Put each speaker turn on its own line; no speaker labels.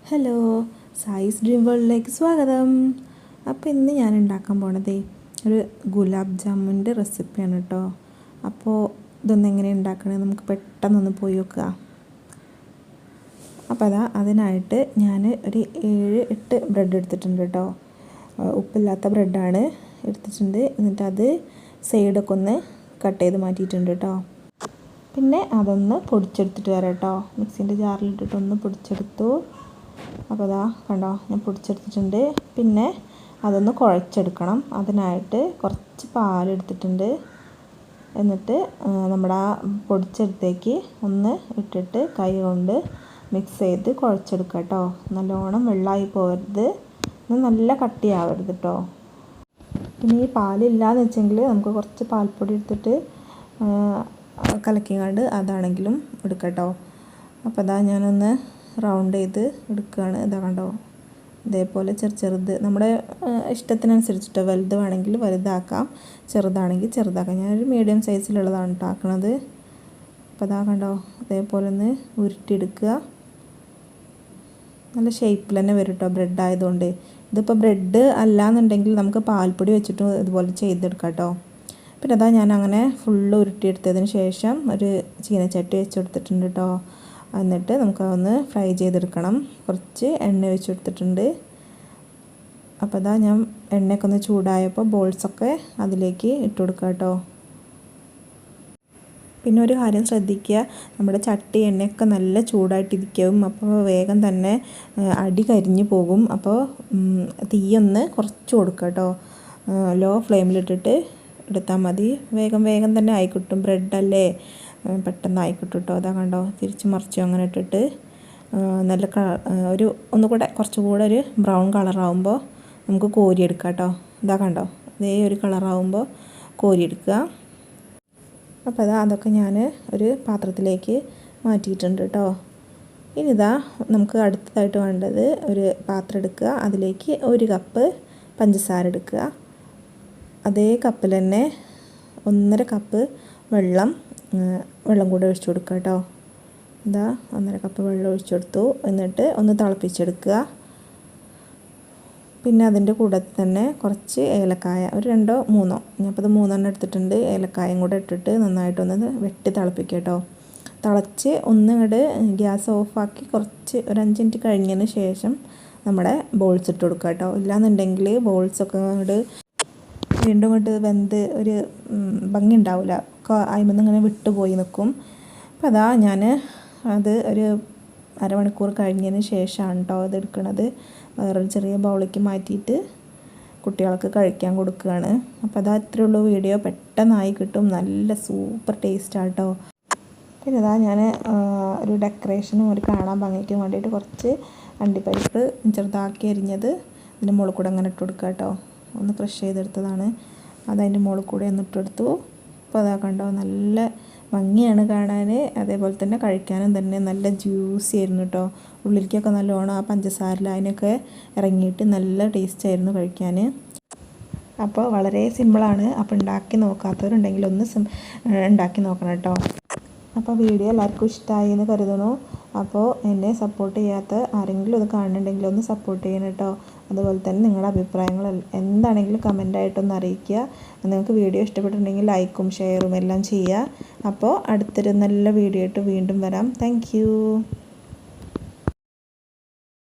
Hello, സായിസ് dream വേൾഡിലേക്ക് സ്വാഗതം. അപ്പോൾ ഇന്ന് ഞാൻ ഉണ്ടാക്കാൻ പോണതേ ഒരു ഗുലാബ് ജാമുൻ്റെ റെസിപ്പിയാണ് കേട്ടോ. അപ്പോൾ ഇതൊന്നും എങ്ങനെ ഉണ്ടാക്കണേ നമുക്ക് പെട്ടെന്നൊന്ന് പോയി നോക്കുക. അപ്പോൾ അതിനായിട്ട് ഞാൻ ഒരു 7-8 ബ്രെഡ് എടുത്തിട്ടുണ്ട് കേട്ടോ. ഉപ്പില്ലാത്ത ബ്രെഡാണ് എടുത്തിട്ടുണ്ട്. എന്നിട്ട് അത് സൈഡൊക്കെ ഒന്ന് കട്ട് ചെയ്ത് മാറ്റിയിട്ടുണ്ട് കേട്ടോ. പിന്നെ അതൊന്ന് പൊടിച്ചെടുത്തിട്ട് വരാം കേട്ടോ. മിക്സിൻ്റെ ജാറിലിട്ടിട്ടൊന്ന് പൊടിച്ചെടുത്തു. അപ്പോൾ കണ്ടോ, ഞാൻ പൊടിച്ചെടുത്തിട്ടുണ്ട്. പിന്നെ അതൊന്ന് കുഴച്ചെടുക്കണം. അതിനായിട്ട് കുറച്ച് പാലെടുത്തിട്ടുണ്ട്. എന്നിട്ട് നമ്മുടെ ആ പൊടിച്ചെടുത്തേക്ക് ഒന്ന് ഇട്ടിട്ട് കൈ കൊണ്ട് മിക്സ് ചെയ്ത് കുഴച്ചെടുക്കുക കേട്ടോ. നല്ലോണം വെള്ളമായി പോകരുത്, നല്ല കട്ടിയാവരുത് കേട്ടോ. പിന്നെ ഈ പാലില്ലാന്ന് വെച്ചെങ്കിൽ നമുക്ക് കുറച്ച് പാൽപ്പൊടി എടുത്തിട്ട് കലക്കിങ്ങാണ്ട് അതാണെങ്കിലും എടുക്കാം കേട്ടോ. അപ്പോൾ ഞാനൊന്ന് റൗണ്ട് ചെയ്ത് എടുക്കുകയാണ്. കണ്ടോ, ഇതേപോലെ ചെറുത് നമ്മുടെ ഇഷ്ടത്തിനനുസരിച്ചിട്ട് വലുത് വേണമെങ്കിൽ വലുതാക്കാം, ചെറുതാണെങ്കിൽ ചെറുതാക്കാം. ഞാനൊരു മീഡിയം സൈസിലുള്ളതാണ് ഉണ്ടാക്കുന്നത്. അപ്പോൾ കണ്ടോ, ഇതേപോലെ ഒന്ന് ഉരുട്ടിയെടുക്കുക. നല്ല ഷേപ്പിൽ തന്നെ വരും കേട്ടോ, ബ്രെഡ് ആയതുകൊണ്ട്. ഇതിപ്പോൾ ബ്രെഡ് അല്ലാന്നുണ്ടെങ്കിൽ നമുക്ക് പാൽപ്പൊടി വെച്ചിട്ട് ഇതുപോലെ ചെയ്തെടുക്കാം കേട്ടോ. പിന്നെ ഞാൻ അങ്ങനെ ഫുള്ള് ഉരുട്ടിയെടുത്തതിന് ശേഷം ഒരു ചീനച്ചട്ടി വെച്ച് കൊടുത്തിട്ടുണ്ട് കേട്ടോ. എന്നിട്ട് നമുക്കതൊന്ന് ഫ്രൈ ചെയ്തെടുക്കണം. കുറച്ച് എണ്ണ ഒഴിച്ച് കൊടുത്തിട്ടുണ്ട്. അപ്പോൾ ഞാൻ എണ്ണയൊക്കെ ഒന്ന് ചൂടായപ്പോൾ ബോൾസൊക്കെ അതിലേക്ക് ഇട്ട് കൊടുക്കുക കേട്ടോ. പിന്നെ ഒരു കാര്യം ശ്രദ്ധിക്കുക, നമ്മുടെ ചട്ടി എണ്ണയൊക്കെ നല്ല ചൂടായിട്ടിരിക്കും. അപ്പോൾ വേഗം തന്നെ അടി കരിഞ്ഞു പോകും. അപ്പോൾ തീയൊന്ന് കുറച്ച് കൊടുക്കുക കേട്ടോ. ലോ ഫ്ലെയിമിലിട്ടിട്ട് എടുത്താൽ മതി. വേഗം തന്നെ ആയിക്കിട്ടും. ബ്രെഡല്ലേ, പെട്ടെന്ന് ആയിക്കിട്ടും കേട്ടോ. കണ്ടോ, തിരിച്ച് മറിച്ചു അങ്ങനെ ഇട്ടിട്ട് നല്ല ഒരു ഒന്നുകൂടെ കുറച്ചുകൂടെ ഒരു ബ്രൗൺ കളറാകുമ്പോൾ നമുക്ക് കോരിയെടുക്കാം കേട്ടോ. കണ്ടോ, ഇതേ ഒരു കളറാകുമ്പോൾ കോരിയെടുക്കുക. അപ്പോൾ അതൊക്കെ ഞാൻ ഒരു പാത്രത്തിലേക്ക് മാറ്റിയിട്ടുണ്ട് കേട്ടോ. ഇനി നമുക്ക് അടുത്തതായിട്ട് വേണ്ടത് ഒരു പാത്രം എടുക്കുക. അതിലേക്ക് 1 കപ്പ് പഞ്ചസാര എടുക്കുക. അതേ കപ്പിൽ തന്നെ 1.5 കപ്പ് വെള്ളം കൂടെ ഒഴിച്ചു കൊടുക്കുക കേട്ടോ. 1.5 കപ്പ് വെള്ളം ഒഴിച്ചു കൊടുത്തു. എന്നിട്ട് ഒന്ന് തിളപ്പിച്ചെടുക്കുക. പിന്നെ അതിൻ്റെ കൂടെ തന്നെ കുറച്ച് ഏലക്കായ, ഒരു 2-3, ഞാനിപ്പോൾ 3 എടുത്തിട്ടുണ്ട്. ഏലക്കായും കൂടെ ഇട്ടിട്ട് നന്നായിട്ടൊന്ന് വെട്ടി തിളപ്പിക്കുക കേട്ടോ. തിളച്ച് ഒന്നിങ്ങോട്ട് ഗ്യാസ് ഓഫാക്കി കുറച്ച് ഒരു 5 മിനിറ്റ് കഴിഞ്ഞതിന് ശേഷം നമ്മുടെ ബോൾസ് ഇട്ട് കൊടുക്കുക കേട്ടോ. ഇല്ലാന്നുണ്ടെങ്കിൽ ബോൾസൊക്കെ അങ്ങോട്ട് വീണ്ടും വെന്ത് ഒരു ഭംഗി ഉണ്ടാവില്ല, അതിൽ ഇങ്ങനെ വിട്ടുപോയി നിൽക്കും. അപ്പോൾ ഞാൻ അത് ഒരു അരമണിക്കൂർ കഴിഞ്ഞതിന് ശേഷമാണ് കേട്ടോ ഇത് എടുക്കുന്നത്. വേറൊരു ചെറിയ ബൗളിലേക്ക് മാറ്റിയിട്ട് കുട്ടികൾക്ക് കഴിക്കാൻ കൊടുക്കുകയാണ്. അപ്പോൾ ഇത്രയേ ഉള്ളൂ വീഡിയോ. പെട്ടെന്നായി കിട്ടും, നല്ല സൂപ്പർ ടേസ്റ്റാണ് കേട്ടോ. പിന്നെ ഞാൻ ഒരു ഡെക്കറേഷനും ഒരു കാണാൻ ഭംഗിക്കും വേണ്ടിയിട്ട് കുറച്ച് അണ്ടിപ്പരിപ്പ് ചെറുതാക്കി അരിഞ്ഞത് ഇതിൻ്റെ മുകളിൽ കൂടെ അങ്ങനെ ഇട്ട് കൊടുക്കുക കേട്ടോ. ഒന്ന് ക്രഷ് ചെയ്തെടുത്തതാണ്. അതതിൻ്റെ മുകളിൽ കൂടെ ഒന്ന് ഇട്ടെടുത്തു. അപ്പോൾ കണ്ടോ, നല്ല ഭംഗിയാണ് കാണാൻ. അതേപോലെ തന്നെ കഴിക്കാനും തന്നെ നല്ല ജ്യൂസി ആയിരുന്നു കേട്ടോ. ഉള്ളിലേക്കൊക്കെ നല്ലോണം ആ പഞ്ചസാര അതിനൊക്കെ ഇറങ്ങിയിട്ട് നല്ല ടേസ്റ്റ് ആയിരുന്നു കഴിക്കാൻ. അപ്പോൾ വളരെ സിമ്പിളാണ്. അപ്പോൾ ഉണ്ടാക്കി നോക്കാത്തവരുണ്ടെങ്കിൽ ഒന്ന് ഉണ്ടാക്കി നോക്കണം കേട്ടോ. അപ്പോൾ വീഡിയോ എല്ലാവർക്കും ഇഷ്ടമായി എന്ന് കരുതുന്നു. അപ്പോൾ എന്നെ സപ്പോർട്ട് ചെയ്യാത്ത ആരെങ്കിലും ഇത് കാണുന്നുണ്ടെങ്കിൽ ഒന്ന് സപ്പോർട്ട് ചെയ്യണം കേട്ടോ. അതുപോലെ തന്നെ നിങ്ങളുടെ അഭിപ്രായങ്ങൾ എന്താണെങ്കിലും കമൻ്റായിട്ടൊന്ന് അറിയിക്കുക. നിങ്ങൾക്ക് വീഡിയോ ഇഷ്ടപ്പെട്ടിട്ടുണ്ടെങ്കിൽ ലൈക്കും ഷെയറും എല്ലാം ചെയ്യുക. അപ്പോൾ അടുത്തൊരു നല്ല വീഡിയോ ആയിട്ട് വീണ്ടും വരാം. താങ്ക്